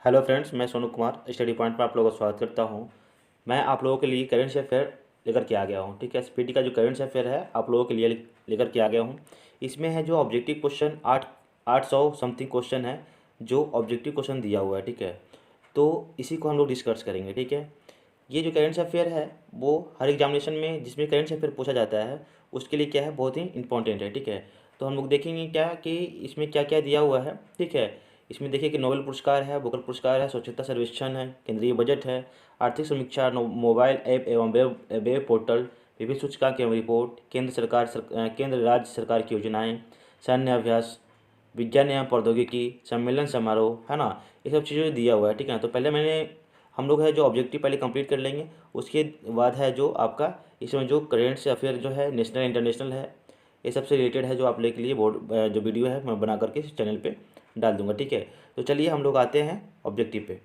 Hello friends, मैं Sonu Kumar study point पर आप लोगों का स्वागत करता हूं। मैं आप लोगों के लिए करंट अफेयर लेकर के आ गया हूं। ठीक है, एसपीटी का जो करंट अफेयर है आप लोगों के लिए लेकर के आ गया हूं। इसमें है जो ऑब्जेक्टिव क्वेश्चन 800 समथिंग क्वेश्चन है जो ऑब्जेक्टिव क्वेश्चन दिया हुआ है। ठीक है, तो इसी को हम लोग डिस्कस करेंगे। ठीक है, ये जो करंट अफेयर है वो हर एग्जामिनेशन में जिसमें करंट अफेयर पूछा जाता है उसके लिए क्या है, बहुत ही इंपॉर्टेंट है। ठीक है, तो हम लोग देखेंगे क्या कि इसमें क्या क्या दिया हुआ है। ठीक है, इसमें देखिए कि नोबेल पुरस्कार है, बुकर पुरस्कार है, स्वच्छता सर्वेक्षण है, केंद्रीय बजट है, आर्थिक समीक्षा, मोबाइल ऐप एवं वेब पोर्टल, विभिन्न सूचकांक एवं रिपोर्ट, केंद्र राज्य सरकार की योजनाएं, सैन्य अभ्यास, विज्ञान एवं प्रौद्योगिकी, सम्मेलन समारोह, है ना। ये सब चीज़ें दिया हुआ है। ठीक है ना, तो पहले हम लोग है जो ऑब्जेक्टिव पहले कंप्लीट कर लेंगे। उसके बाद है जो आपका इसमें जो करेंट से अफेयर जो है नेशनल इंटरनेशनल है, ये सबसे रिलेटेड है जो आप लोग के लिए बोर्ड जो वीडियो है मैं बना करके इस चैनल पे डाल दूंगा। ठीक है, तो चलिए हम लोग आते हैं ऑब्जेक्टिव पे।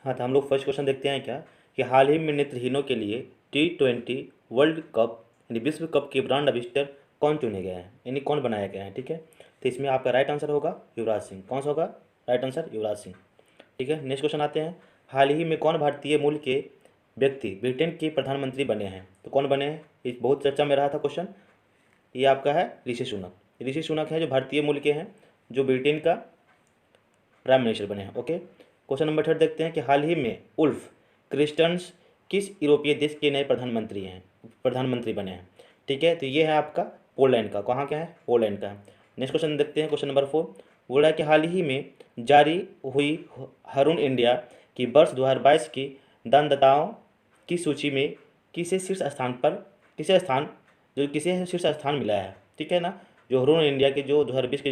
हाँ, तो हम लोग फर्स्ट क्वेश्चन देखते हैं क्या कि हाल ही में नेत्रहीनों के लिए T20 वर्ल्ड कप यानी विश्व कप के ब्रांड अम्बेसडर कौन चुने गए हैं, यानी कौन बनाया गया है। ठीक है, तो इसमें आपका राइट आंसर होगा युवराज सिंह। कौन सा होगा राइट आंसर? युवराज सिंह। ठीक है, नेक्स्ट क्वेश्चन आते हैं। हाल ही में कौन भारतीय मूल के व्यक्ति ब्रिटेन के प्रधानमंत्री बने हैं? तो कौन बने हैं, ये बहुत चर्चा में रहा था क्वेश्चन। ये आपका है ऋषि सुनक। ऋषि सुनक है जो भारतीय मूल के हैं, जो ब्रिटेन का प्राइम मिनिस्टर बने हैं। ओके, क्वेश्चन नंबर 3 देखते हैं कि हाल ही में उल्फ क्रिस्टन्स किस यूरोपीय देश के नए प्रधानमंत्री बने हैं? ठीक है, तो ये है आपका पोलैंड का। कहाँ का है? पोलैंड का है। नेक्स्ट क्वेश्चन देखते हैं, क्वेश्चन नंबर 4 बोल रहा है कि हाल ही में जारी हुई हरून इंडिया की वर्ष 2022 की दानदाताओं की सूची में किसे शीर्ष स्थान पर किसे शीर्ष स्थान मिला है? ठीक है ना, जो हरून इंडिया के जो 2020 के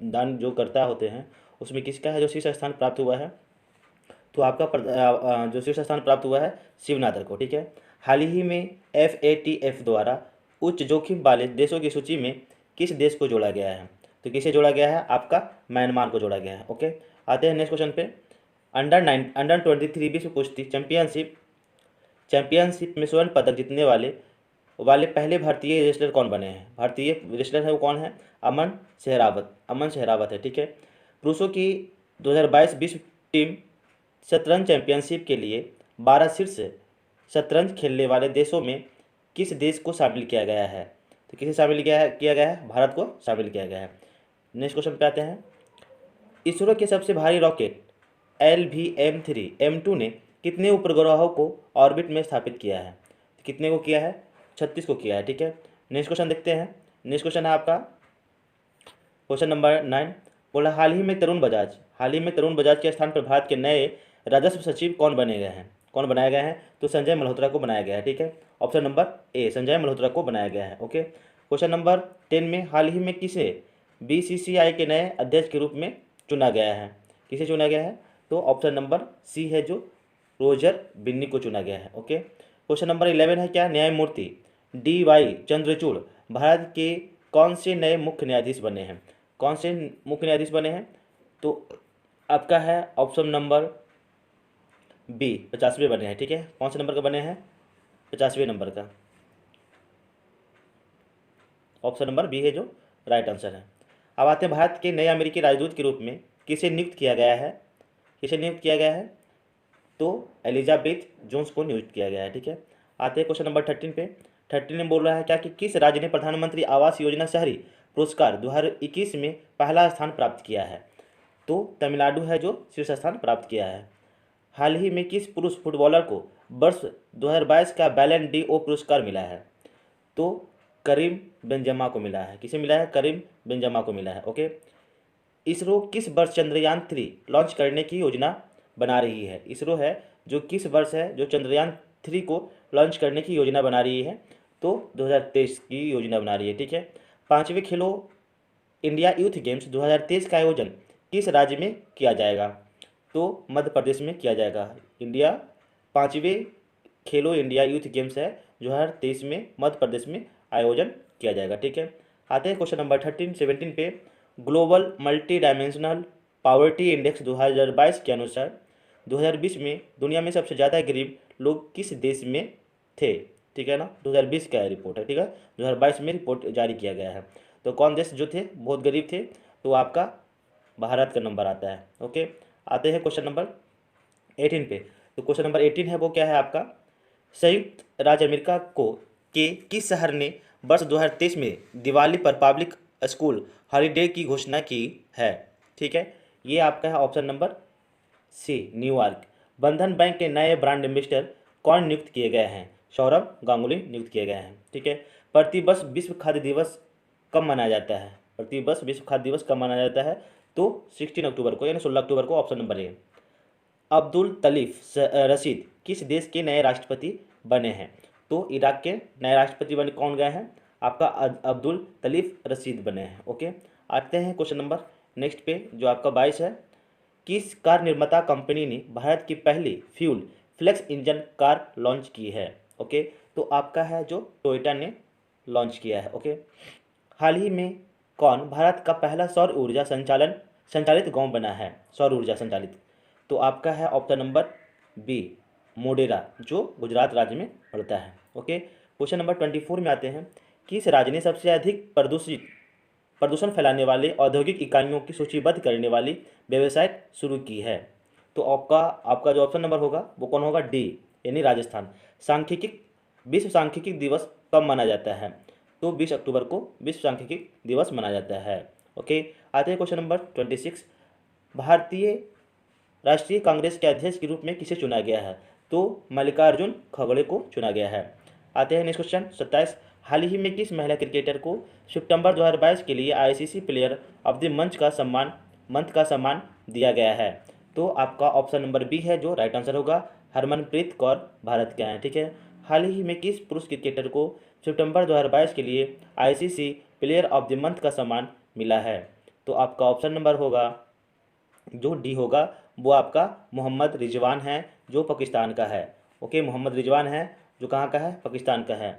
दान जो करता होते हैं उसमें किसका है जो शीर्ष स्थान प्राप्त हुआ है? तो आपका जो शीर्ष स्थान प्राप्त हुआ है शिवनाथर को। ठीक है, हाल ही में FATF द्वारा उच्च जोखिम वाले देशों की सूची में किस देश को जोड़ा गया है? तो किसे जोड़ा गया है? आपका म्यांमार को जोड़ा गया है। ओके, आते हैं नेक्स्ट क्वेश्चन पे। अंडर 23 विश्व कुश्ती चैंपियनशिप में स्वर्ण पदक जीतने वाले पहले भारतीय रेसलर कौन बने हैं? भारतीय रेसलर है वो कौन है? अमन सहरावत है। ठीक है, पुरुषों की 2022 विश्व टीम शतरंज चैंपियनशिप के लिए 12 शीर्ष शतरंज खेलने वाले देशों में किस देश को शामिल किया गया है? तो किसे शामिल किया गया है? भारत को शामिल किया गया है। नेक्स्ट क्वेश्चन पे आते हैं। इसरो के सबसे भारी रॉकेट LVM-3 M2 ने कितने उपग्रहों को ऑर्बिट में स्थापित किया है? कितने को किया है? 36 को किया है। ठीक है, नेक्स्ट क्वेश्चन देखते हैं। नेक्स्ट क्वेश्चन है आपका क्वेश्चन नंबर 9 बोला हाल ही में तरुण बजाज के स्थान पर भारत के नए राजस्व सचिव कौन बनाए गए हैं? तो संजय मल्होत्रा को बनाया गया है। ठीक है, ऑप्शन नंबर ए संजय मल्होत्रा को बनाया गया है। ओके, क्वेश्चन नंबर 10 में हाल ही में किसे BCCI के नए अध्यक्ष के रूप में चुना गया है? किसे चुना गया है? तो ऑप्शन नंबर सी है जो रोजर बिन्नी को चुना गया है। ओके, क्वेश्चन नंबर 11 है क्या न्यायमूर्ति DY चंद्रचूड़ भारत के कौन से नए मुख्य न्यायाधीश बने हैं? कौन से मुख्य न्यायाधीश बने हैं? तो आपका है ऑप्शन नंबर बी 50वें बने हैं। ठीक है, कौन से नंबर का बने हैं? 50वें नंबर का। ऑप्शन नंबर बी है जो राइट आंसर है। अब आते हैं भारत के नए अमेरिकी राजदूत के रूप में किसे नियुक्त किया गया है? तो एलिजाबेथ जोन्स को नियुक्त किया गया है। ठीक है, आते हैं क्वेश्चन नंबर 13 पे। 13 में बोल रहा है क्या कि किस राज्य ने प्रधानमंत्री आवास योजना शहरी पुरस्कार 2021 में पहला स्थान प्राप्त किया है? तो तमिलनाडु है जो शीर्ष स्थान प्राप्त किया है। हाल ही में किस पुरुष फुटबॉलर को वर्ष 2022 का बैलन डी ओ पुरस्कार मिला है? तो करीम बेंजेमा को मिला है। किसे मिला है? करीम बेंजेमा को मिला है। ओके, इसरो किस वर्ष चंद्रयान 3 लॉन्च करने की योजना बना रही है? इसरो है जो किस वर्ष है जो चंद्रयान 3 को लॉन्च करने की योजना बना रही है? तो 2023 की योजना बना रही है। ठीक है, 5वें खेलो इंडिया यूथ गेम्स 2023 का आयोजन किस राज्य में किया जाएगा? तो मध्य प्रदेश में किया जाएगा। 5वें खेलो इंडिया यूथ गेम्स है 2023 में मध्य प्रदेश में आयोजन किया जाएगा। ठीक है, आते हैं क्वेश्चन नंबर 17 पे। Global multi dimensional poverty index 2022 के अनुसार 2020 में दुनिया में सबसे ज़्यादा गरीब लोग किस देश में थे? ठीक है ना, 2020 का रिपोर्ट है। ठीक है, 2022 में रिपोर्ट जारी किया गया है। तो कौन देश जो थे बहुत गरीब थे? तो आपका भारत का नंबर आता है। ओके, आते हैं क्वेश्चन नंबर 18 पे। तो क्वेश्चन नंबर 18 है वो क्या है आपका, संयुक्त राज्य अमेरिका को के किस शहर ने वर्ष 2023 में दिवाली पर पब्लिक स्कूल हॉलीडे की घोषणा की है? ठीक है, ये आपका है ऑप्शन नंबर सी, न्यूयॉर्क। बंधन बैंक के नए ब्रांड एम्बेसडर कौन नियुक्त किए गए हैं? सौरभ गांगुली नियुक्त किए गए हैं। ठीक है, प्रतिवर्ष विश्व खाद्य दिवस कब मनाया जाता है? प्रतिवर्ष विश्व खाद्य दिवस कब मनाया जाता है? तो 16 अक्टूबर को, यानी 16 अक्टूबर को, ऑप्शन नंबर ए। अब्दुल तलीफ रशीद किस देश के नए राष्ट्रपति बने हैं? तो इराक के नए राष्ट्रपति बने कौन गए हैं? आपका अब्दुल तलीफ रशीद बने हैं। ओके, आते हैं क्वेश्चन नंबर नेक्स्ट पे जो आपका 22 है। किस कार निर्माता कंपनी ने भारत की पहली fuel flex engine car launch की है? ओके, तो आपका है जो टोयोटा ने लॉन्च किया है। ओके, हाल ही में कौन भारत का पहला सौर ऊर्जा संचालित गांव बना है? सौर ऊर्जा संचालित, तो आपका है ऑप्शन नंबर बी, मोडेरा, जो गुजरात राज्य में पड़ता है। ओके, क्वेश्चन नंबर 24 में आते हैं। किस राज्य ने सबसे अधिक प्रदूषण फैलाने वाले औद्योगिक इकाइयों की सूचीबद्ध करने वाली वेबसाइट शुरू की है? तो आपका जो ऑप्शन नंबर होगा वो कौन होगा? डी, यानी राजस्थान। विश्व सांख्यिकी दिवस कब मनाया जाता है? तो 20 अक्टूबर को विश्व सांख्यिकी दिवस मनाया जाता है। ओके, आते हैं क्वेश्चन नंबर 26। भारतीय राष्ट्रीय कांग्रेस के अध्यक्ष के रूप में किसे चुना गया है? तो मल्लिकार्जुन खड़गे को चुना गया है। आते हैं नेक्स्ट क्वेश्चन 27। हाल ही में किस महिला क्रिकेटर को सितंबर 2022 के लिए ICC player of the month का सम्मान दिया गया है? तो आपका ऑप्शन नंबर बी है जो राइट आंसर होगा, हरमनप्रीत कौर भारत के हैं। ठीक है, हाल ही में किस पुरुष क्रिकेटर को सितंबर 2022 के लिए ICC player of the month का सम्मान मिला है? तो आपका ऑप्शन नंबर होगा जो डी होगा, वो आपका मोहम्मद रिजवान है जो पाकिस्तान का है। ओके, मोहम्मद रिजवान है जो कहाँ का है? पाकिस्तान का है।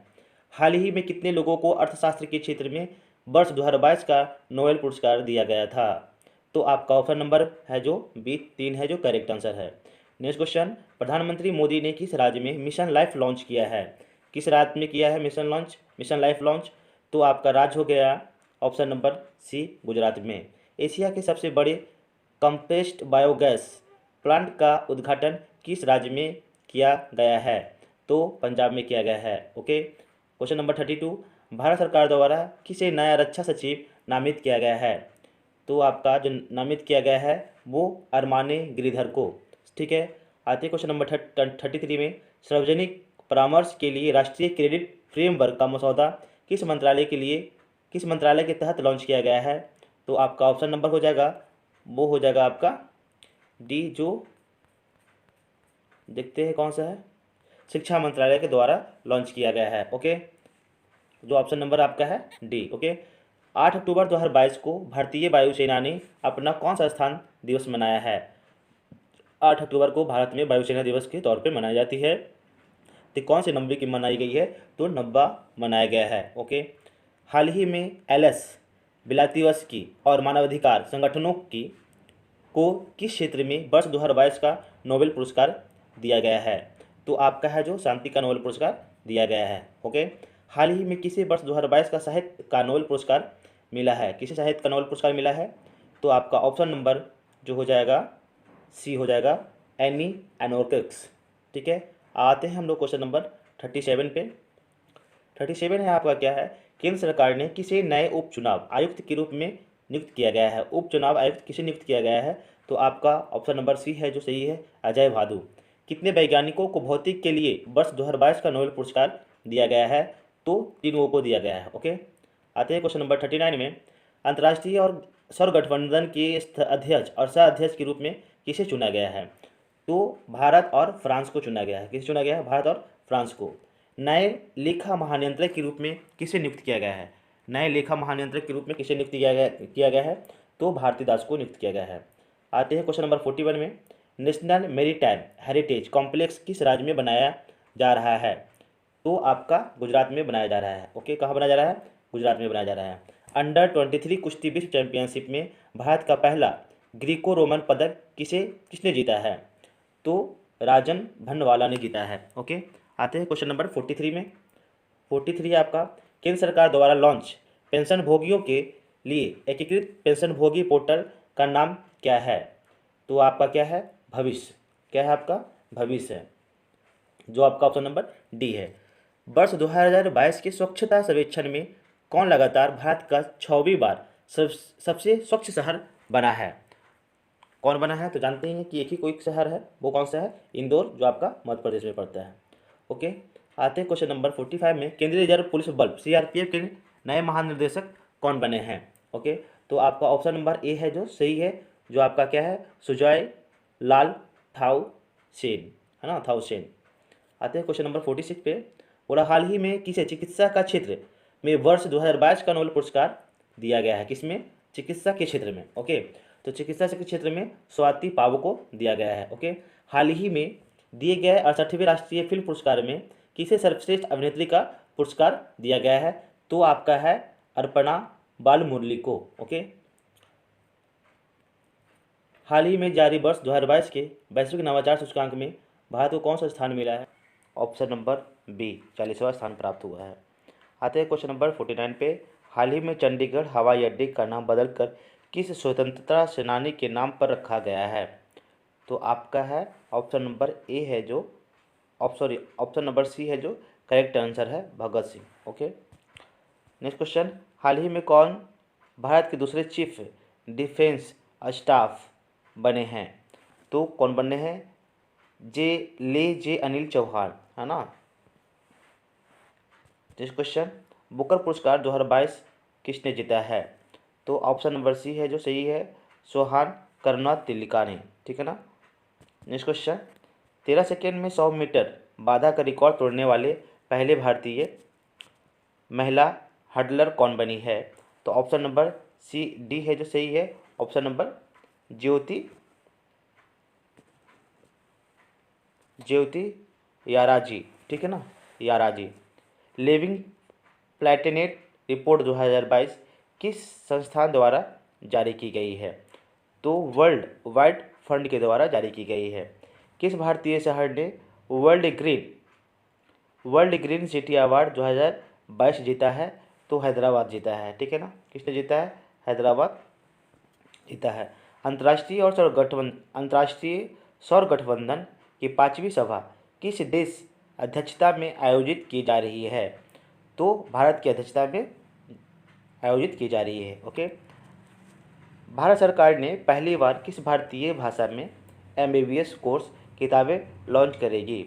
हाल ही में कितने लोगों को अर्थशास्त्र के क्षेत्र में वर्ष 2022 का नोबेल पुरस्कार दिया गया था? तो आपका ऑप्शन नंबर है जो बी 3 है जो करेक्ट आंसर है। नेक्स्ट क्वेश्चन, प्रधानमंत्री मोदी ने किस राज्य में मिशन लाइफ लॉन्च किया है? किस राज्य में किया है मिशन लाइफ लॉन्च? तो आपका राज्य हो गया ऑप्शन नंबर सी, गुजरात में। एशिया के सबसे बड़े कंप्रेस्ड बायोगैस प्लांट का उद्घाटन किस राज्य में किया गया है? तो पंजाब में किया गया है। Okay, question number 32। भारत सरकार द्वारा किसे नया रक्षा सचिव नामित किया गया है? तो आपका जो नामित किया गया है वो अरमाने गिरिधर को। ठीक है, आते क्वेश्चन नंबर 33 में। सार्वजनिक परामर्श के लिए राष्ट्रीय क्रेडिट फ्रेमवर्क का मसौदा किस मंत्रालय के तहत लॉन्च किया गया है? तो आपका ऑप्शन नंबर हो जाएगा, वो हो जाएगा आपका डी, जो देखते हैं कौन सा है, शिक्षा मंत्रालय के द्वारा लॉन्च किया गया है। ओके, जो ऑप्शन नंबर आपका है डी। ओके, 8 अक्टूबर 2022 को भारतीय वायुसेना ने अपना कौन सा स्थान दिवस मनाया है? 8 अक्टूबर को भारत में वायुसेना दिवस के तौर पे मनाई जाती है। तो कौन से नंबर की मनाई गई है? तो 90 मनाया गया है। ओके, हाल ही में एलएस बिलातीवस्की और मानवाधिकार संगठनों को किस क्षेत्र में वर्ष 2022 का नोबेल पुरस्कार दिया गया है? तो आपका है जो शांति का नोबेल पुरस्कार दिया गया है। ओके, हाल ही में किसे वर्ष 2022 का साहित्य का नोबेल पुरस्कार मिला है? किसे साहित्य का नोबेल पुरस्कार मिला है? तो आपका ऑप्शन नंबर जो हो जाएगा सी हो जाएगा, एनी एनोर्किक्स। ठीक है, आते हैं हम लोग क्वेश्चन नंबर 37 पे। 37 है आपका क्या है, केंद्र सरकार ने किसे नए उप चुनाव आयुक्त के रूप में नियुक्त किया गया है? उप चुनाव आयुक्त किसे नियुक्त किया गया है? तो आपका ऑप्शन नंबर सी है जो सही है, अजय भादु। कितने वैज्ञानिकों को भौतिक के लिए वर्ष 2022 का नोबेल पुरस्कार दिया गया है? तो 3 लोगों को दिया गया है। ओके, आते हैं क्वेश्चन नंबर 39 में। अंतर्राष्ट्रीय और सौर गठबंधन के अध्यक्ष और सह अध्यक्ष के रूप में किसे चुना गया है? तो भारत और फ्रांस को चुना गया है। किसे चुना गया है? भारत और फ्रांस को। नए लेखा महानियंत्रक के रूप में किसे नियुक्त किया गया है? नए लेखा महानियंत्रक के रूप में किसे नियुक्त किया गया है? तो भारतीदास को नियुक्त किया गया है। आते हैं क्वेश्चन नंबर 41 में। नेशनल मेरीटाइम हेरिटेज कॉम्प्लेक्स किस राज्य में बनाया जा रहा है? तो आपका गुजरात में बनाया जा रहा है। ओके, कहाँ बनाया जा रहा है? गुजरात में बनाया जा रहा है। अंडर 23 कुश्ती विश्व चैंपियनशिप में भारत का पहला ग्रीको रोमन पदक किसने जीता है? तो राजन भंडवाला ने जीता है। ओके, आते हैं क्वेश्चन नंबर 43 में। 43 आपका केंद्र सरकार द्वारा लॉन्च पेंशन भोगियों के लिए एकीकृत पेंशन भोगी पोर्टल का नाम क्या है? तो आपका क्या है, भविष्य। क्या है आपका, भविष्य है, जो आपका ऑप्शन नंबर डी है। वर्ष 2022 के स्वच्छता सर्वेक्षण में कौन लगातार भारत का 6वीं बार सबसे स्वच्छ शहर बना है? कौन बना है? तो जानते हैं कि एक ही कोई शहर है, वो कौन सा है, इंदौर, जो आपका मध्य प्रदेश में पड़ता है। ओके, आते हैं क्वेश्चन नंबर 45 में। केंद्रीय रिजर्व पुलिस बल सीआरपीएफ के नए महानिदेशक कौन बने हैं? ओके, तो आपका ऑप्शन नंबर ए है जो सही है, जो आपका क्या है, सुजय लाल थाउ सेन, है ना, थाउ सेन। आते हैं क्वेश्चन नंबर 46 पे। बोला हाल ही में किसे चिकित्सा का क्षेत्र में वर्ष 2022 का नोबेल पुरस्कार दिया गया है? किसमें? चिकित्सा के क्षेत्र में। ओके, तो चिकित्सा के क्षेत्र में स्वाति पावो को दिया गया है। ओके, हाल ही में दिए गए 68वें राष्ट्रीय फिल्म पुरस्कार में किसे सर्वश्रेष्ठ अभिनेत्री का पुरस्कार दिया गया है? तो आपका है अर्पणा बालमुरली को। ओके, हाल ही में जारी वर्ष 2022 के वैश्विक नवाचार सूचकांक में भारत को कौन सा स्थान मिला है? ऑप्शन नंबर बी, 40वां स्थान प्राप्त हुआ है। आते हैं क्वेश्चन नंबर 49 पे। हाल ही में चंडीगढ़ हवाई अड्डे का नाम बदलकर किस स्वतंत्रता सेनानी के नाम पर रखा गया है? तो आपका है ऑप्शन नंबर ए है जो ऑप्शन नंबर सी है जो करेक्ट आंसर है, Bhagat Singh. Okay, next question. हाल ही में कौन भारत के दूसरे चीफ डिफेंस स्टाफ बने हैं? तो कौन बने हैं? जे अनिल चौहान, है ना। Next question. बुकर पुरस्कार 2022 किसने जीता है? तो ऑप्शन नंबर सी है जो सही है, सोहान करना तिलिका ने, ठीक है ना। Next question. 13 सेकेंड में 100 मीटर बाधा का रिकॉर्ड तोड़ने वाले पहले भारतीय महिला हडलर कौन बनी है? तो ऑप्शन नंबर सी डी है जो सही है, ऑप्शन नंबर ज्योति याराजी, ठीक है ना, याराजी। लिविंग प्लेटिनेट रिपोर्ट 2022 किस संस्थान द्वारा जारी की गई है? तो वर्ल्ड वाइड फंड के द्वारा जारी की गई है। किस भारतीय शहर ने वर्ल्ड ग्रीन सिटी अवार्ड 2022 जीता है? तो हैदराबाद जीता है, ठीक है ना। किसने जीता है? हैदराबाद जीता है। अंतर्राष्ट्रीय सौर गठबंधन की 5वीं सभा किस देश अध्यक्षता में आयोजित की जा रही है? तो भारत की अध्यक्षता में आयोजित की जा रही है। ओके, भारत सरकार ने पहली बार किस भारतीय भाषा में MBBS कोर्स किताबें लॉन्च करेगी?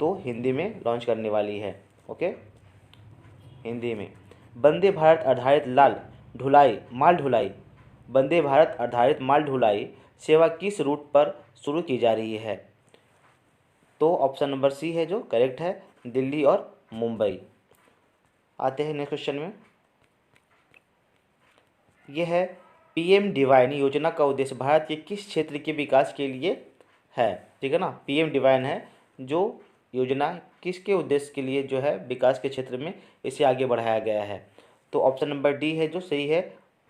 तो हिंदी में लॉन्च करने वाली है। ओके, हिंदी में। वंदे भारत आधारित माल ढुलाई सेवा किस रूट पर शुरू की जा रही है? तो ऑप्शन नंबर सी है जो करेक्ट है, दिल्ली और मुंबई। आते हैं नेक्स्ट क्वेश्चन में। यह है PM डिवाइन योजना का उद्देश्य भारत के किस क्षेत्र के विकास के लिए है? ठीक है ना, PM डिवाइन है जो योजना किसके उद्देश्य के लिए जो है विकास के क्षेत्र में इसे आगे बढ़ाया गया है? तो ऑप्शन नंबर डी है जो सही है,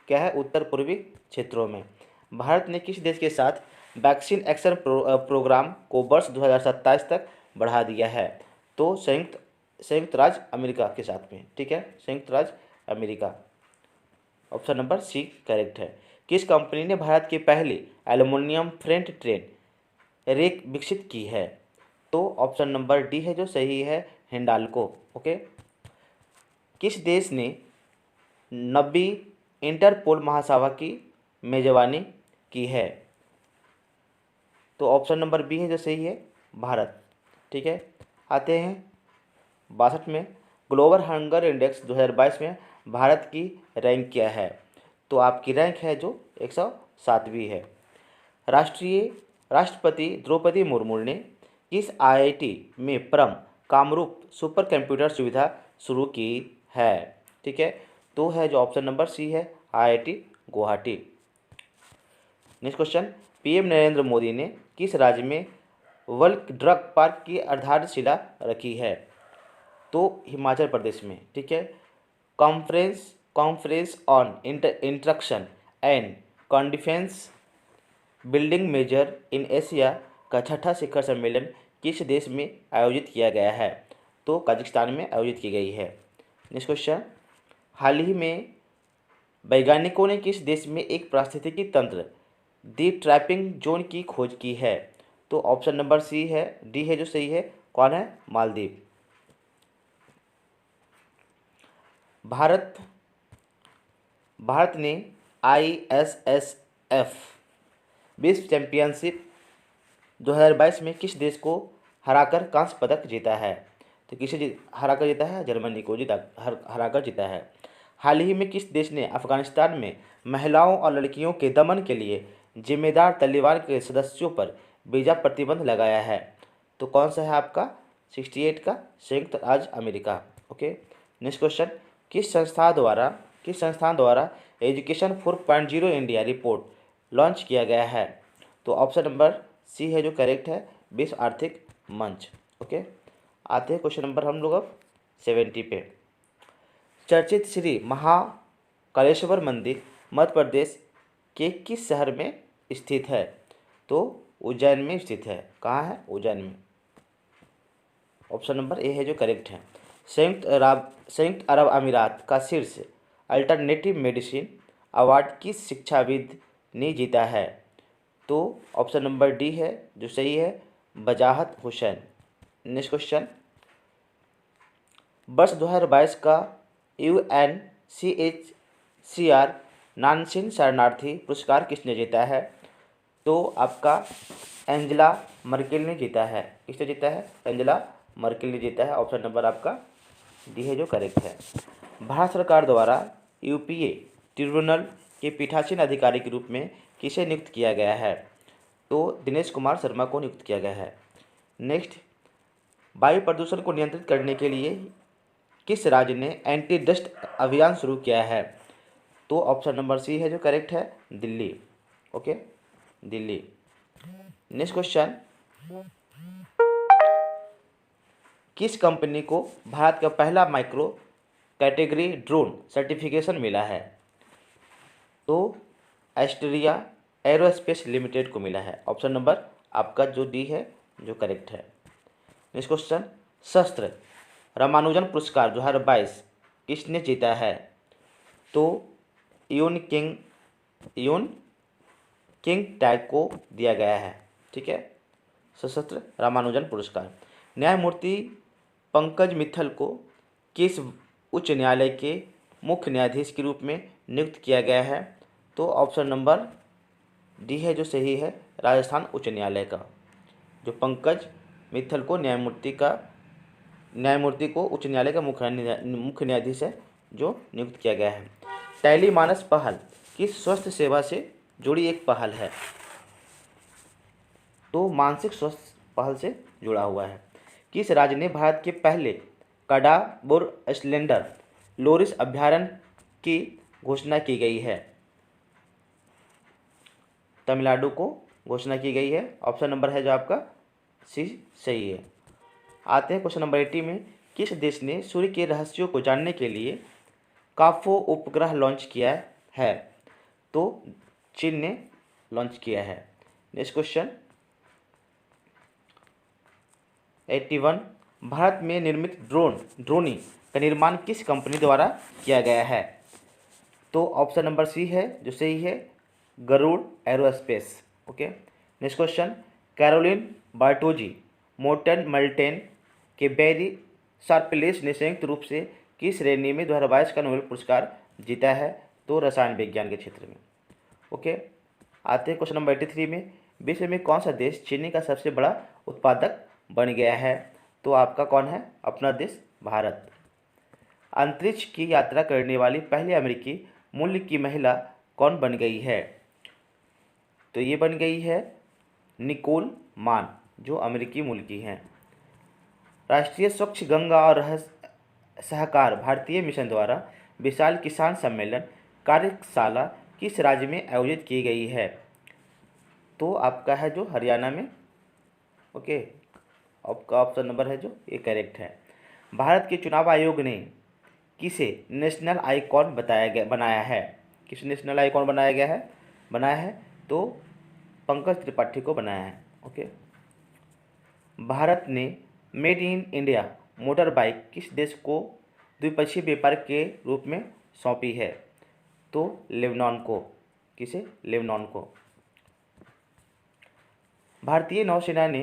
क्या है, उत्तर पूर्वी क्षेत्रों में। भारत ने किस देश के साथ वैक्सीन एक्शन प्रोग्राम को वर्ष 2027 तक बढ़ा दिया है? तो संयुक्त राज्य अमेरिका के साथ में, ठीक है, संयुक्त राज्य America. Option number C correct है। किस कंपनी ने भारत की पहली एल्युमिनियम फ्रेट ट्रेन रेक विकसित की है? तो ऑप्शन नंबर डी है जो सही है, हिंडाल्को। ओके, किस देश ने 90 इंटरपोल महासभा की मेजबानी की है? तो ऑप्शन नंबर बी है जो सही है, भारत, ठीक है। आते हैं 62 में। ग्लोबल हंगर इंडेक्स 2022 में भारत की रैंक क्या है? तो आपकी रैंक है जो 107वीं है। राष्ट्रपति द्रौपदी मुर्मू ने किस IIT में कामरूप सुपर कंप्यूटर सुविधा शुरू की है? ठीक है, तो है जो ऑप्शन नंबर सी है, IIT Guwahati. Next question. PM Narendra Modi ने किस राज्य में वर्ल्ड ड्रग पार्क की आधारशिला रखी है? तो हिमाचल प्रदेश में, ठीक है। Conference on instruction and confidence building measure in Asia का 6ठा शिखर सम्मेलन किस देश में आयोजित किया गया है? तो कजाकिस्तान में आयोजित की गई है। Next question. हाल ही में वैज्ञानिकों ने किस देश में एक पारिस्थितिकी तंत्र दी ट्रैपिंग जोन की खोज की है? तो ऑप्शन नंबर सी है, डी है जो सही है। कौन है? मालदीव। भारत भारत ने ISSF विश्व चैंपियनशिप 2022 में किस देश को हराकर कांस्य पदक जीता है? तो किसे हराकर जीता है? जर्मनी को हराकर जीता है। हाल ही में किस देश ने अफगानिस्तान में महिलाओं और लड़कियों के दमन के लिए जिम्मेदार तालिबान के सदस्यों पर वीजा प्रतिबंध लगाया है? तो कौन सा है आपका 68 का? संयुक्त राज्य अमेरिका। Okay, next question. किस संस्थान द्वारा एजुकेशन 4.0 इंडिया रिपोर्ट लॉन्च किया गया है? तो ऑप्शन नंबर सी है जो करेक्ट है, विश्व आर्थिक मंच। ओके, आते हैं क्वेश्चन नंबर हम लोग अब 70 पे। चर्चित श्री महाकालेश्वर मंदिर मध्य प्रदेश के किस शहर में स्थित है? तो उज्जैन में स्थित है। कहाँ है? उज्जैन में। ऑप्शन नंबर ए है जो करेक्ट है। संयुक्त अरब अमीरात का शीर्ष अल्टरनेटिव मेडिसिन अवार्ड किस शिक्षाविद ने जीता है? तो ऑप्शन नंबर डी है जो सही है, बजाहत हुसैन। Next question. वर्ष 2022 का UNCHCR नानसीन शरणार्थी पुरस्कार किसने जीता है? तो आपका एंजेला मर्केल ने जीता है। किसने जीता है? एंजेला मर्केल ने जीता है। ऑप्शन नंबर आपका डी है जो करेक्ट है। भारत सरकार द्वारा UPA ट्रिब्यूनल के पीठासीन अधिकारी के रूप में किसे नियुक्त किया गया है? तो दिनेश कुमार शर्मा को नियुक्त किया गया है। नेक्स्ट, वायु प्रदूषण को नियंत्रित करने के लिए किस राज्य ने एंटी डस्ट अभियान शुरू किया है? तो ऑप्शन नंबर सी है जो करेक्ट है, Delhi. Okay, Delhi. Next question. किस कंपनी को भारत का पहला माइक्रो कैटेगरी ड्रोन सर्टिफिकेशन मिला है? तो एस्ट्रिया एरोस्पेस लिमिटेड को मिला है। ऑप्शन नंबर आपका जो डी है जो करेक्ट है। Next question. शस्त्र रामानुजन पुरस्कार 2022 किसने जीता है? तो यून किंग टैग को दिया गया है। ठीक है, सशस्त्र रामानुजन पुरस्कार। न्यायमूर्ति पंकज मित्तल को किस उच्च न्यायालय के मुख्य न्यायाधीश के रूप में नियुक्त किया गया है? तो ऑप्शन नंबर डी है जो सही है, राजस्थान उच्च न्यायालय का। जो पंकज मित्तल को न्यायमूर्ति को उच्च न्यायालय का मुख्य न्यायाधीश है जो नियुक्त किया गया है। टैली मानस पहल किस स्वास्थ्य सेवा से जुड़ी एक पहल है? तो मानसिक स्वास्थ्य पहल से जुड़ा हुआ है। किस राज्य ने भारत के पहले कडाबुर स्लेंडर लोरिस अभयारण्य की घोषणा की गई है? तमिलनाडु को घोषणा की गई है। ऑप्शन नंबर है जो आपका सी सही है। आते हैं क्वेश्चन नंबर 80 में। किस देश ने सूर्य के रहस्यों को जानने के लिए काफो उपग्रह लॉन्च किया है? तो चीन ने लॉन्च किया है। Next question 81। भारत में निर्मित ड्रोनी का निर्माण किस कंपनी द्वारा किया गया है? तो ऑप्शन नंबर सी है जो सही है, Garuda Aerospace. Okay, next question. Carolyn Bertozzi Morten Meldal K Barry Sharpless ने संयुक्त रूप से किस श्रेणी में 2022 का नोबेल पुरस्कार जीता है? तो रसायन विज्ञान के क्षेत्र में। ओके, आते हैं क्वेश्चन नंबर 83 में। विश्व में कौन सा देश चीनी का सबसे बड़ा उत्पादक बन गया है? तो आपका कौन है? अपना देश भारत। अंतरिक्ष की यात्रा करने वाली पहली अमेरिकी मूल की महिला कौन बन गई है? तो ये बन गई है निकोल मान, जो अमेरिकी मूल की हैं। राष्ट्रीय स्वच्छ गंगा और सहकार भारतीय मिशन द्वारा विशाल किसान सम्मेलन कार्यशाला किस राज्य में आयोजित की गई है? तो आपका है जो हरियाणा में। ओके, आपका ऑप्शन नंबर है जो ये करेक्ट है। भारत के चुनाव आयोग ने किसे नेशनल आइकॉन बनाया है? किस नेशनल आइकॉन बनाया है? तो पंकज त्रिपाठी को बनाया है। ओके, भारत ने made in India motor bike किस देश को द्विपक्षीय व्यापार के रूप में सौंपी है? तो लेबनान को। किसे? लेबनान को। भारतीय नौसेना ने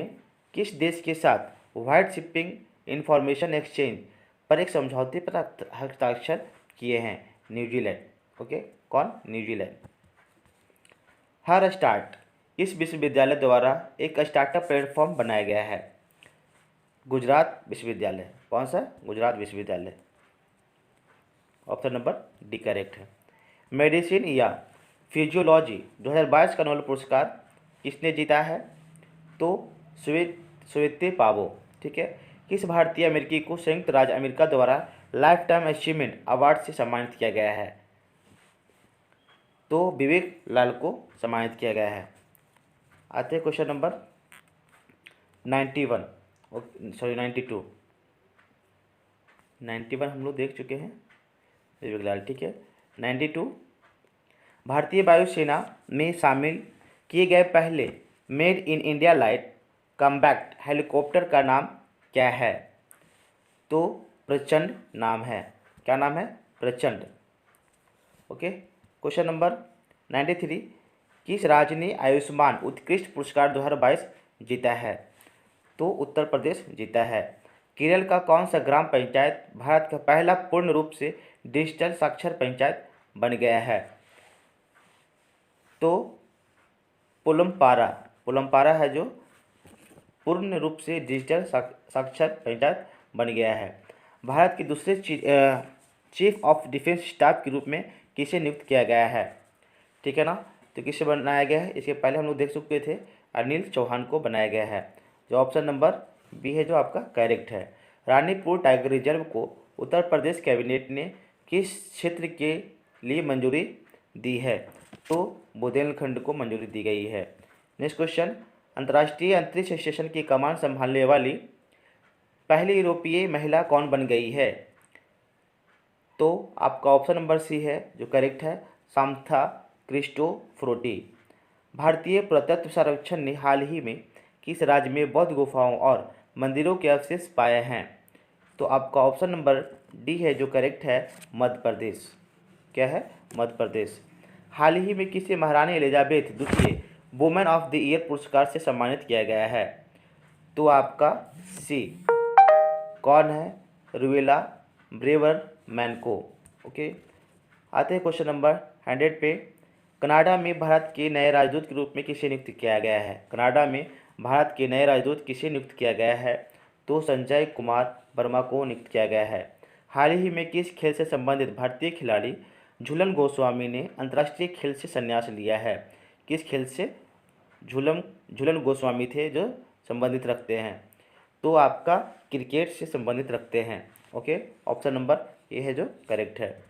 किस देश के साथ व्हाइट शिपिंग इंफॉर्मेशन एक्सचेंज पर एक समझौते पर हस्ताक्षर किए हैं? न्यूजीलैंड। ओके, कौन? न्यूजीलैंड। हर स्टार्ट इस विश्वविद्यालय द्वारा एक स्टार्टअप प्लेटफॉर्म बनाया गया है? गुजरात विश्वविद्यालय। कौन सा? गुजरात विश्वविद्यालय। ऑप्शन नंबर डी करेक्ट है। मेडिसिन या फिजियोलॉजी 2022 का नोबेल पुरस्कार किसने जीता है? तो श्वेते पावो। ठीक है। किस भारतीय अमेरिकी को संयुक्त राज्य अमेरिका द्वारा लाइफ टाइम अचीवमेंट अवार्ड से सम्मानित किया गया है? तो विवेक लाल को सम्मानित किया गया है। आते हैं क्वेश्चन नंबर 91, सॉरी 92। 91 हम लोग देख चुके हैं, विवेक लाल। ठीक है। 92, भारतीय वायुसेना में शामिल किए गए पहले made in India light combat helicopter का नाम क्या है? तो प्रचंड नाम है। क्या नाम है? प्रचंड। ओके। क्वेश्चन नंबर 93, किस राज्य ने आयुष्मान उत्कृष्ट पुरस्कार 2022 जीता है? तो उत्तर प्रदेश जीता है। केरल का कौन सा ग्राम पंचायत भारत का पहला पूर्ण रूप से डिजिटल साक्षर पंचायत बन गया है? तो पुलमपारा है जो पूर्ण रूप से डिजिटल साक्षर पंचायत बन गया है। भारत के दूसरे चीफ ऑफ डिफेंस स्टाफ के रूप में किसे नियुक्त किया गया है? ठीक है ना। तो किसे बनाया गया है? इसके पहले हम लोग देख चुके थे, अनिल चौहान को बनाया गया है। जो ऑप्शन नंबर बी है जो आपका करेक्ट है। रानीपुर टाइगर रिजर्व को उत्तर प्रदेश कैबिनेट ने किस क्षेत्र के लिए मंजूरी दी है? तो बुंदेलखंड को मंजूरी दी गई है। नेक्स्ट क्वेश्चन, अंतर्राष्ट्रीय अंतरिक्ष स्टेशन की कमान संभालने वाली पहली यूरोपीय महिला कौन बन गई है? तो आपका ऑप्शन नंबर सी है जो करेक्ट है, सामंथा क्रिस्टोफरोटी। भारतीय पुरातत्व सर्वेक्षण ने हाल ही में किस राज्य में बौद्ध गुफाओं और मंदिरों के अवशेष पाए हैं? तो आपका ऑप्शन नंबर डी है जो करेक्ट है, मध्य प्रदेश। क्या है? मध्य प्रदेश। हाल ही में किसे महारानी एलिजाबेथ द्वितीय वुमेन ऑफ द ईयर पुरस्कार से सम्मानित किया गया है? तो आपका सी, कौन है? रुएला ब्रेवरमैन को। ओके। आते हैं क्वेश्चन नंबर 100 पे। कनाडा में भारत के नए राजदूत के रूप में किसे नियुक्त किया गया है? कनाडा में भारत के नए राजदूत किसे नियुक्त किया गया है? तो संजय कुमार वर्मा को नियुक्त किया गया है। हाल ही में किस खेल से संबंधित भारतीय खिलाड़ी झूलन गोस्वामी ने अंतर्राष्ट्रीय खेल से संन्यास लिया है? किस खेल से झूलन गोस्वामी थे जो संबंधित रखते हैं? तो आपका क्रिकेट से संबंधित रखते हैं। ओके। ऑप्शन नंबर ए है जो करेक्ट है।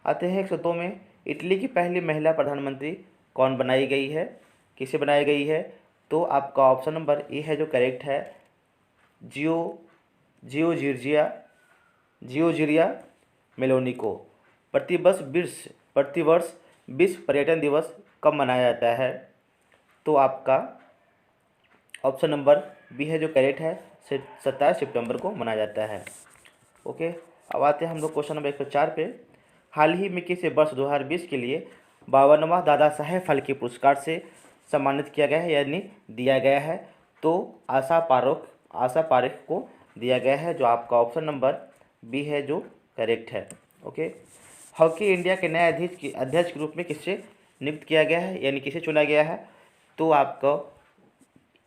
आते हैं 102 में, इटली की पहली महिला प्रधानमंत्री कौन बनाई गई है? किसे बनाई गई है? तो आपका ऑप्शन नंबर ए है जो करेक्ट है, जियोर्जिया मेलोनी को। प्रतिवर्ष विश्व पर्यटन दिवस कब मनाया जाता है? तो आपका ऑप्शन नंबर बी है जो करेक्ट है, 27 सितंबर को मनाया जाता है। ओके। अब आते हैं हम लोग क्वेश्चन नंबर 104 पे। हाल ही में किसे वर्ष 2020 के लिए 52वां दादा साहेब फाल्के पुरस्कार से सम्मानित किया गया है यानी दिया गया है? तो आशा पारेख को दिया गया है, जो आपका ऑप्शन नंबर बी है जो करेक्ट है। ओके। हॉकी इंडिया के नए अध्यक्ष के रूप में किसे नियुक्त किया गया है यानी किसे चुना गया है? तो आपको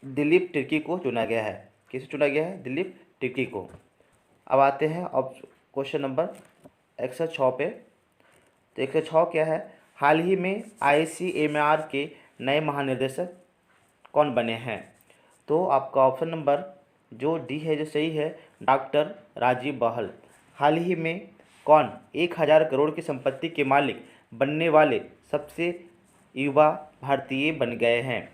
दिलीप तिर्की को चुना गया है। किसे चुना गया है? दिलीप तिर्की को। अब आते हैं अब क्वेश्चन नंबर 106 पे। तो 106 क्या है? हाल ही में ICMR के नए महानिदेशक कौन बने हैं? तो आपका ऑप्शन नंबर जो डी है जो सही है, डॉक्टर राजीव बहल। हाल ही में कौन 1000 करोड़ की संपत्ति के मालिक बनने वाले सबसे युवा भारतीय बन गए हैं?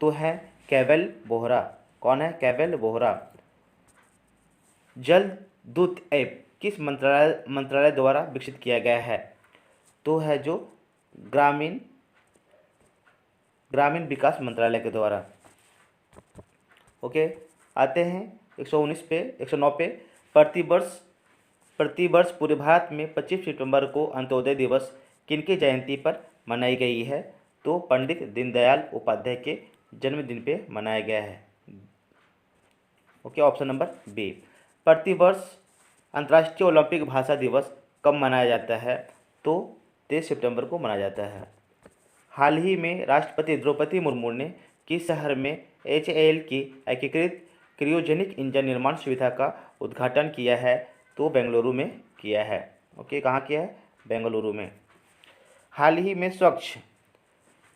तो है केवल बोहरा। कौन है? केवल बोहरा। जल दूत ऐप किस मंत्रालय द्वारा विकसित किया गया है? तो है जो ग्रामीण विकास मंत्रालय के द्वारा। ओके। आते हैं 119 पे 109 पे। प्रतिवर्ष पूरे भारत में 25 सितंबर को अंत्योदय दिवस किनकी जयंती पर मनाई गई है? तो पंडित दीनदयाल उपाध्याय के जन्मदिन पे मनाया गया है। Okay, option number B. प्रतिवर्ष अंतर्राष्ट्रीय ओलंपिक भाषा दिवस कब मनाया जाता है? तो 23 सितंबर को मनाया जाता है। हाल ही में राष्ट्रपति द्रौपदी मुर्मू ने किस शहर में HAL की एकीकृत क्रियोजेनिक इंजन निर्माण सुविधा का उद्घाटन किया है? तो बेंगलुरु में किया है। ओके, कहाँ किया है? बेंगलुरु में। हाल ही में स्वच्छ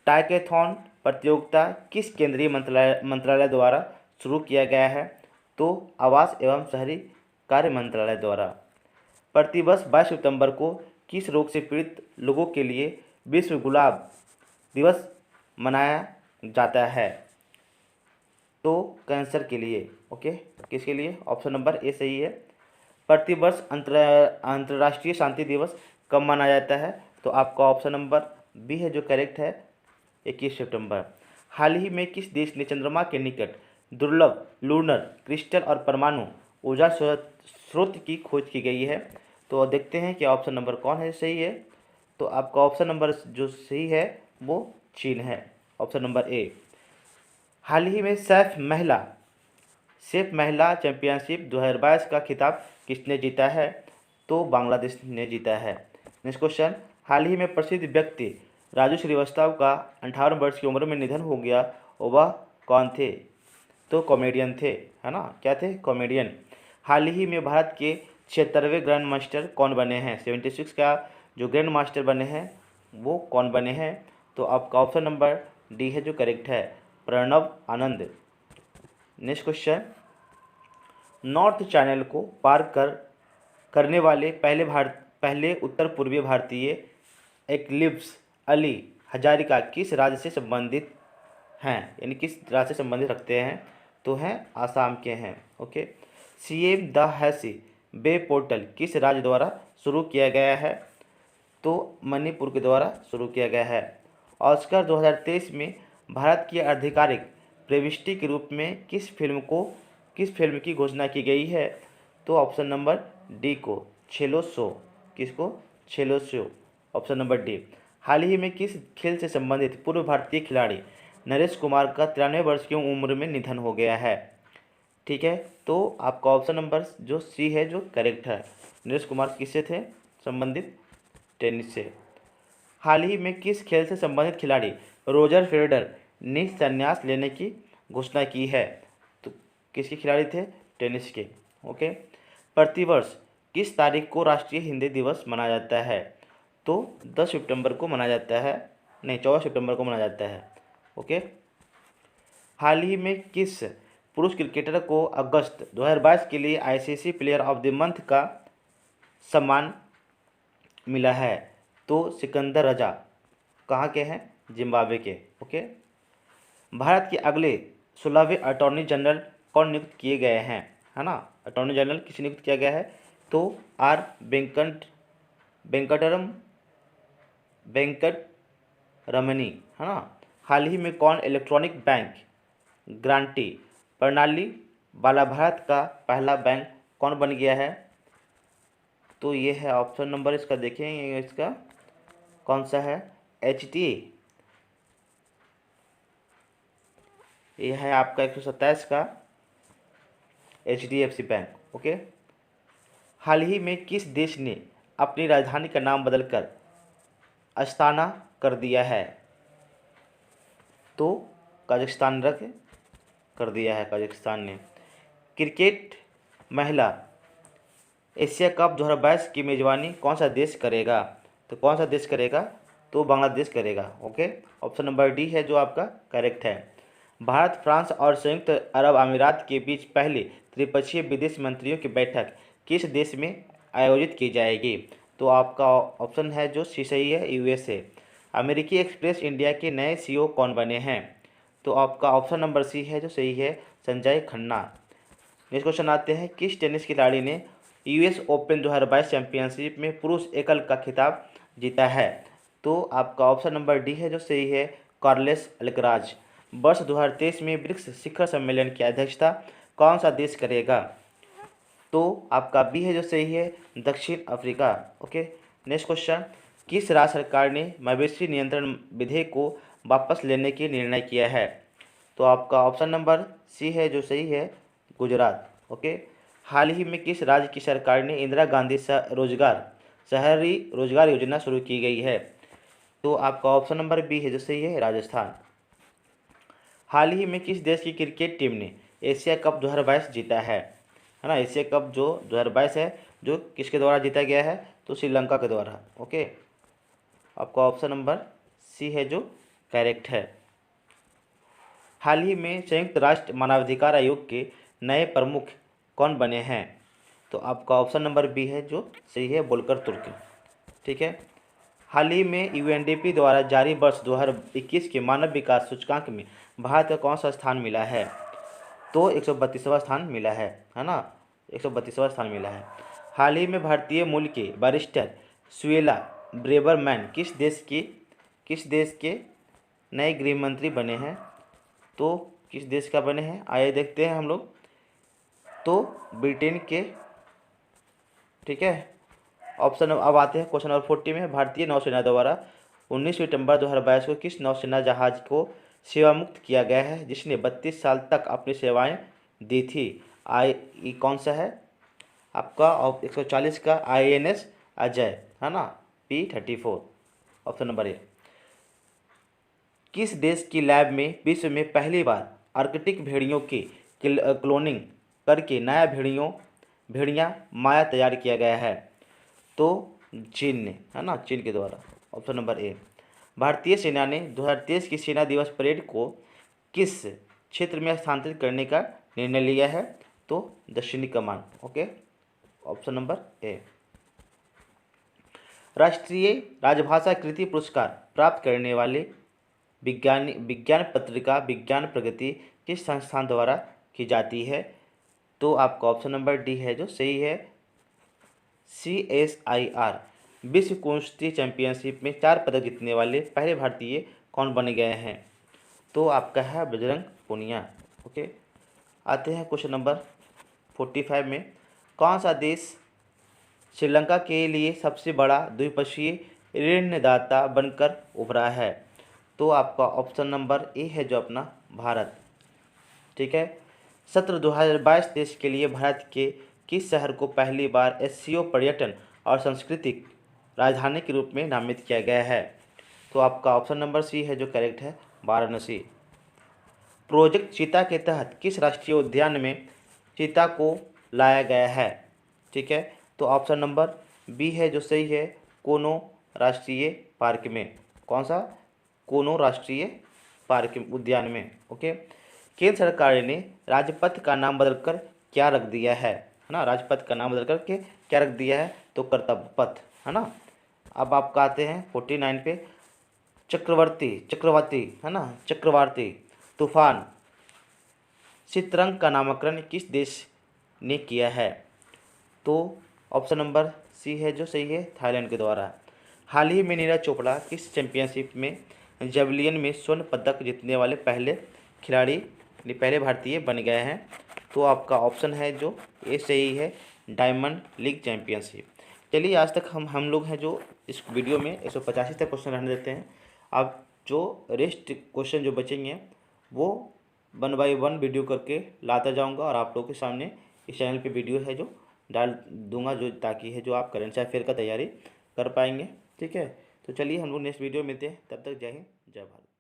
टाइकेथॉन प्रतियोगिता किस केंद्रीय मंत्रालय द्वारा शुरू किया गया है? तो आवास एवं शहरी कार्य मंत्रालय द्वारा। प्रतिवर्ष 22 सितंबर को किस रोग से पीड़ित लोगों के लिए विश्व गुलाब दिवस मनाया जाता है? तो कैंसर के लिए। ओके, किसके लिए? ऑप्शन नंबर ए सही है। प्रतिवर्ष अंतर्राष्ट्रीय शांति दिवस कब मनाया जाता है? तो आपका ऑप्शन नंबर बी है जो करेक्ट है, 21 सितंबर। हाल ही में किस देश ने चंद्रमा के निकट दुर्लभ लूनर क्रिस्टल और परमाणु ऊर्जा स्रोत की खोज की गई है? तो देखते हैं कि ऑप्शन नंबर कौन है सही है। तो आपका ऑप्शन नंबर जो सही है वो चीन है, ऑप्शन नंबर ए। हाल ही में सेफ महिला चैंपियनशिप 2022 का खिताब किसने जीता है? तो बांग्लादेश ने जीता है। नेक्स्ट क्वेश्चन, हाल ही में प्रसिद्ध व्यक्ति राजू श्रीवास्तव का 58 वर्ष की उम्र में निधन हो गया, वह कौन थे? तो कॉमेडियन थे, है ना? क्या थे? कॉमेडियन। हाल ही में भारत के 76वें ग्रैंड मास्टर कौन बने हैं? 76 का जो ग्रैंड मास्टर बने हैं वो कौन बने हैं? तो आपका ऑप्शन नंबर डी है जो करेक्ट है, प्रणव आनंद। नेक्स्ट क्वेश्चन, नॉर्थ चैनल को पार करने वाले पहले उत्तर पूर्वी भारतीय एक्लिप्स अली हजारिका किस राज्य से संबंधित हैं, यानी किस राज्य से संबंधित रखते हैं? तो हैं आसाम के हैं। ओके, सीएम द हैसी बे पोर्टल किस राज्य द्वारा शुरू किया गया है? तो मणिपुर के द्वारा शुरू किया गया है। ऑस्कर 2023 में भारत की आधिकारिक प्रविष्टि के रूप में किस फिल्म की घोषणा की गई है? तो ऑप्शन नंबर डी को छेलो शो। किसको? छेलो शो, ऑप्शन नंबर डी। हाल ही में किस खेल से संबंधित पूर्व भारतीय खिलाड़ी नरेश कुमार का 93 वर्ष की उम्र में निधन हो गया है? ठीक है, तो आपका ऑप्शन नंबर जो सी है जो करेक्ट है। नरेश कुमार किससे थे संबंधित? टेनिस से। हाल ही में किस खेल से संबंधित खिलाड़ी रोजर फेडरर ने संन्यास लेने की घोषणा की है? तो किसके खिलाड़ी थे? टेनिस के। ओके, प्रतिवर्ष किस तारीख को राष्ट्रीय हिंदी दिवस मनाया जाता है? तो 10 सितंबर को मनाया जाता है, नहीं 14 सितंबर को मनाया जाता है। ओके, हाल ही में किस पुरुष क्रिकेटर को अगस्त 2022 के लिए ICC player of the month का सम्मान मिला है? तो सिकंदर रजा। कहाँ के हैं? जिम्बाब्वे के। ओके, भारत के अगले 16वें अटॉर्नी जनरल कौन नियुक्त किए गए हैं, है ना? अटॉर्नी जनरल किसे नियुक्त किया गया है? तो आर वेंकट रमनी, है ना? हाल ही में कौन इलेक्ट्रॉनिक बैंक गारंटी प्रणाली वाला भारत का पहला बैंक कौन बन गया है? तो ये है ऑप्शन नंबर, इसका देखें, इसका कौन सा है? HDFC। ये है आपका 127 का HDFC बैंक। ओके, हाल ही में किस देश ने अपनी राजधानी का नाम बदलकर अस्ताना कर दिया है? तो कजाकिस्तान कर दिया है, कजाकिस्तान ने। क्रिकेट महिला एशिया कप 2022 की मेजबानी कौन सा देश करेगा? तो कौन सा देश करेगा? तो बांग्लादेश करेगा। ओके, ऑप्शन नंबर डी है जो आपका करेक्ट है। भारत, फ्रांस और संयुक्त अरब अमीरात के बीच पहली त्रिपक्षीय विदेश मंत्रियों की बैठक किस देश में आयोजित की जाएगी? तो आपका ऑप्शन है जो सी सही है, USA। अमेरिकी एक्सप्रेस इंडिया के नए CEO कौन बने हैं? तो आपका ऑप्शन नंबर सी है जो सही है, संजय खन्ना। नेक्स्ट क्वेश्चन आते हैं, किस टेनिस खिलाड़ी ने US ओपन 2022 चैंपियनशिप में पुरुष एकल का खिताब जीता है? तो आपका ऑप्शन नंबर डी है जो सही है, कार्लोस अल्कराज। वर्ष 2023 में ब्रिक्स शिखर सम्मेलन की अध्यक्षता कौन सा देश करेगा? तो आपका बी है जो सही है, दक्षिण अफ्रीका। ओके, नेक्स्ट क्वेश्चन, किस राज्य सरकार ने मवेशी नियंत्रण विधेयक को वापस लेने की निर्णय किया है? तो आपका ऑप्शन नंबर सी है जो सही है, गुजरात। ओके। हाल ही में किस राज्य की सरकार ने इंदिरा गांधी शहरी रोजगार योजना शुरू की गई है? तो आपका ऑप्शन नंबर बी है जो सही है, राजस्थान। हाल ही में किस देश की क्रिकेट टीम ने एशिया कप 2022 जीता है ना? एशिया कप जो 2022 है, जो किसके द्वारा जीता गया है? तो श्रीलंका के द्वारा। ओके। आपका ऑप्शन नंबर सी है जो करेक्ट है। हाल ही में संयुक्त राष्ट्र मानवाधिकार आयोग के नए प्रमुख कौन बने हैं? तो आपका ऑप्शन नंबर बी है जो सही है, वोल्कर तुर्क। ठीक है। हाल ही में यूएनडीपी द्वारा जारी वर्ष 2021 के मानव विकास सूचकांक में भारत का कौन सा स्थान मिला है? तो 132वां स्थान मिला है ना? 132वां स्थान मिला है। हाल ही में भारतीय मूल के बैरिस्टर सुएला ब्रेवरमैन किस देश के नए गृह मंत्री बने हैं? तो किस देश का बने हैं, आइए देखते हैं हम लोग। तो ब्रिटेन के। ठीक है। ऑप्शन अब आते हैं क्वेश्चन नंबर 40 में। भारतीय नौसेना द्वारा 19 सितंबर 2022 को किस नौसेना जहाज को सेवा मुक्त किया गया है जिसने 32 साल तक अपनी सेवाएं दी थी? कौन सा है आपका? 140 का INS अजय, है ना? P-34 ऑप्शन नंबर ए। किस देश की लैब में विश्व में पहली बार आर्कटिक भेड़ियों की क्लोनिंग करके नया भेड़िया माया तैयार किया गया है? तो चीन ने, है ना? चीन के द्वारा। ऑप्शन नंबर ए। भारतीय सेना ने 2023 की सेना दिवस परेड को किस क्षेत्र में स्थानांतरित करने का निर्णय लिया है? तो दक्षिणी कमान। ओके। ऑप्शन नंबर ए। राष्ट्रीय राजभाषा कृति पुरस्कार प्राप्त करने वाले विज्ञान पत्रिका विज्ञान प्रगति किस संस्थान द्वारा की जाती है? तो आपका ऑप्शन नंबर डी है जो सही है, CSIR। विश्व कुश्ती चैंपियनशिप में 4 पदक जीतने वाले पहले भारतीय कौन बने गए हैं? तो आपका है बजरंग पुनिया। ओके। आते हैं क्वेश्चन नंबर 45 में। कौन सा देश श्रीलंका के लिए सबसे बड़ा द्विपक्षीय ऋणदाता बनकर उभरा है? तो आपका ऑप्शन नंबर ए है जो अपना भारत। ठीक है। सत्र 2022 देश के लिए भारत के किस शहर को पहली बार SCO पर्यटन और सांस्कृतिक राजधानी के रूप में नामित किया गया है? तो आपका ऑप्शन नंबर सी है जो करेक्ट है, वाराणसी। प्रोजेक्ट चीता के तहत किस राष्ट्रीय उद्यान में चीता को लाया गया है? ठीक है। तो ऑप्शन नंबर बी है जो सही है, कोनो राष्ट्रीय पार्क में। कौन सा? कोनो राष्ट्रीय पार्क उद्यान में। ओके। केंद्र सरकार ने राजपथ का नाम बदलकर क्या रख दिया है ना? राजपथ का नाम बदल करके क्या रख दिया है? तो कर्तव्य पथ, है ना? अब आपका आते हैं 49 पे। चक्रवाती, है ना? चक्रवाती तूफान सितरंग का नामकरण किस देश ने किया है? तो ऑप्शन नंबर सी है जो सही है, थाईलैंड के द्वारा। हाल ही में नीरज चोपड़ा किस चैंपियनशिप में जेवलिन में स्वर्ण पदक जीतने वाले पहले भारतीय बन गए हैं? तो आपका ऑप्शन है जो ए सही है, डायमंड लीग चैंपियनशिप। चलिए आज तक हम लोग हैं जो इस वीडियो में 185 तक क्वेश्चन रहने देते हैं। अब जो रेस्ट क्वेश्चन जो बचेंगे वो 1 बाय 1 वीडियो करके लाता जाऊंगा और आप लोगों के सामने इस चैनल पे वीडियो है जो डाल दूंगा, जो ताकि है जो आप करेंट अफेयर का तैयारी कर पाएंगे। ठीक है। तो चलिए हम लोग नेक्स्ट वीडियो में मिलते हैं, तब तक जय हिंद जय भारत।